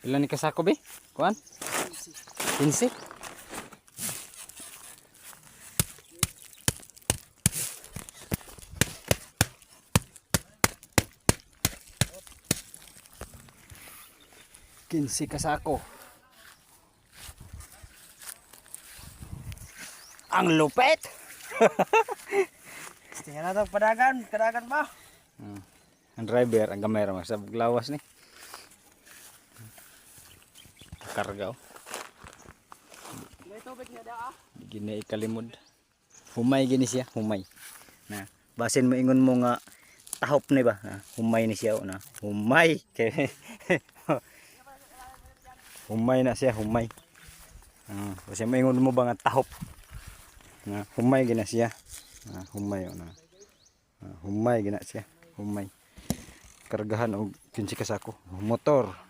Ilan ni kasako be? Kuan? 15. Kinsi kasako. Ang lupet. Tingnan natin padagan ba? Ang driver, ang gamay ramang sa lawas ni. Karga oh. May tubig niya da ah. Gini ikalimod. Humay gini siya, humay. Na, basin mo ingon mo nga tahop ni ba? Na, humay ni siya na. Humay. Humay na siya, humay. Basin mo ingon mo ba nga tahop? Na, humay gina siya. Humay na. Humay gina siya, humay. Kargahan og 15 kasako. Motor.